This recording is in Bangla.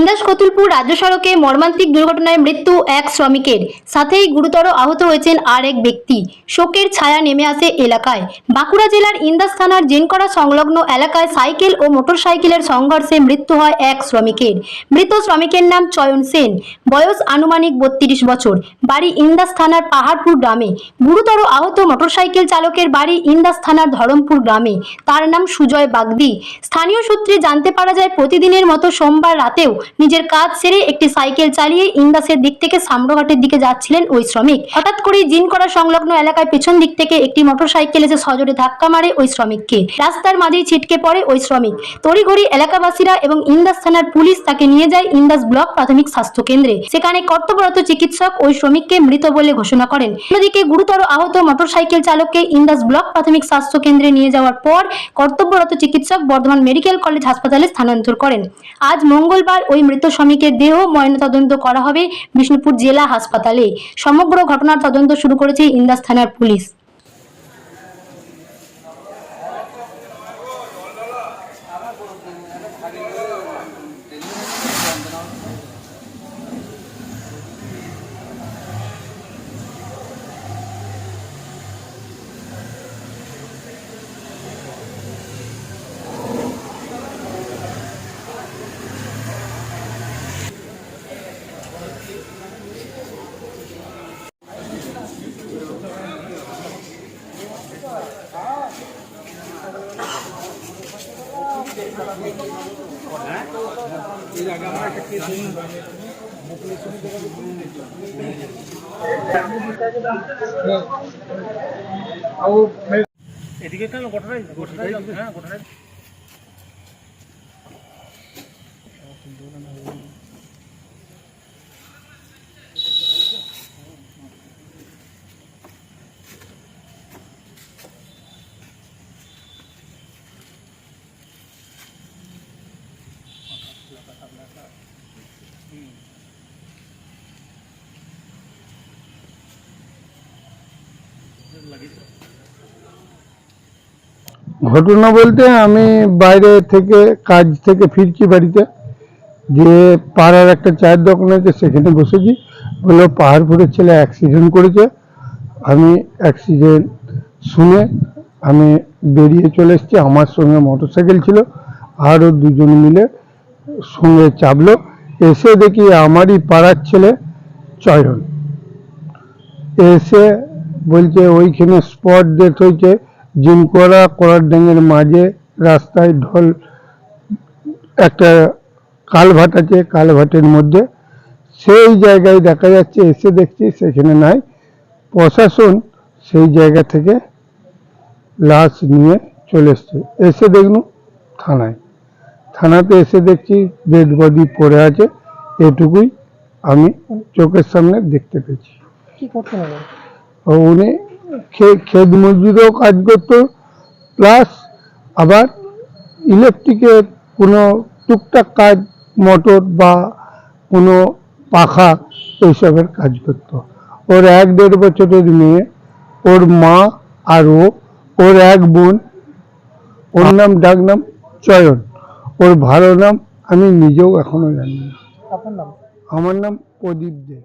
ইন্দাস কতুলপুর রাজ্য সড়কে মর্মান্তিক দুর্ঘটনায় মৃত্যু এক শ্রমিকের, সাথেই গুরুতর আহত হয়েছেন আর এক ব্যক্তি। শোকের ছায়া নেমে আসে এলাকায়। বাঁকুড়া জেলার ইন্দাস থানার জেনকরা সংলগ্ন এলাকায় সাইকেল ও মোটরসাইকেলের সংঘর্ষে মৃত্যু হয় এক শ্রমিকের। মৃত শ্রমিকের নাম চয়ন সেন, বয়স আনুমানিক 32 বছর, বাড়ি ইন্দাস থানার পাহাড়পুর গ্রামে। গুরুতর আহত মোটরসাইকেল চালকের বাড়ি ইন্দাস থানার ধরমপুর গ্রামে, তার নাম সুজয় বাগদি। স্থানীয় সূত্রে জানতে পারা যায়, প্রতিদিনের মতো সোমবার রাতেও নিজের কাজ সেরে একটি সাইকেল চালিয়ে ইন্দাসের দিক থেকে সামরঘাটের দিকে যাচ্ছিলেন ওই শ্রমিক। হঠাৎ করেই জিনকরা সংলগ্ন এলাকায় পেছন দিক থেকে একটি মোটরসাইকেল এসে সজোরে ধাক্কা মারে ওই শ্রমিককে। রাস্তার মাঝেই ছিটকে পড়ে ওই শ্রমিক। তড়িঘড়ি এলাকাবাসীরা এবং ইন্দাস থানার পুলিশ তাকে নিয়ে যায় ইন্দাস ব্লক প্রাথমিক স্বাস্থ্য কেন্দ্রে। সেখানে কর্তব্যরত চিকিৎসক ওই শ্রমিককে মৃত বলে ঘোষণা করেন। অন্যদিকে গুরুতর আহত মোটরসাইকেল চালককে ইন্দাস ব্লক প্রাথমিক স্বাস্থ্য কেন্দ্রে নিয়ে যাওয়ার পর কর্তব্যরত চিকিৎসক বর্ধমান মেডিকেল কলেজ হাসপাতালে স্থানান্তর করেন। আজ মঙ্গলবার ওই মৃত শ্রমিকের দেহ ময়নাতদন্ত করা হবে বিষ্ণুপুর জেলা হাসপাতালে। সমগ্র ঘটনার তদন্ত শুরু করেছে ইন্দাস থানার পুলিশ। এদিকে কেন ঘটনায় হ্যাঁ ঘটনায় ঘটনা বলতে আমি বাইরে থেকে কাজ থেকে ফিরছি বাড়িতে, যে পাড়ার একটা চায়ের দোকান আছে সেখানে বসেছি। বললো পাহাড়পুরের ছেলে অ্যাক্সিডেন্ট করেছে। আমি অ্যাক্সিডেন্ট শুনে আমি বেরিয়ে চলে এসেছি। আমার সঙ্গে মোটরসাইকেল ছিল, আরও দুজন মিলে সঙ্গে চাপলো। এসে দেখি আমারই পাড়ার ছেলে চয়ন এসে বলছে ওইখানে স্পট ডেথ হয়েছে জিনকরা করারডাঙ্গের মাঝে রাস্তায় ঢল, একটা কালভার্ট আছে, কালভার্টের মধ্যে সেই জায়গায় দেখা যাচ্ছে। এসে দেখছি সেখানে নাই। প্রশাসন সেই জায়গা থেকে লাশ নিয়ে চলে এসছে। এসে দেখলুম থানাতে এসে দেখছি ডেড বডি পড়ে আছে। এটুকুই আমি চোখের সামনে দেখতে পেয়েছি। কি করতে হবে? উনি ক্ষেত মজুরিও কাজ করতো, প্লাস আবার ইলেকট্রিকের কোনো টুকটাক কাজ, মোটর বা কোনো পাখা এইসবের কাজ করতো। ওর 1-1.5 বছরের মেয়ে, ওর মা আর ওর এক বোন। ওর নাম ডাক নাম চয়ন, ওর ভালো নাম আমি নিজেও এখনো জানি না। আপনার নাম? আমার নাম প্রদীপ দে।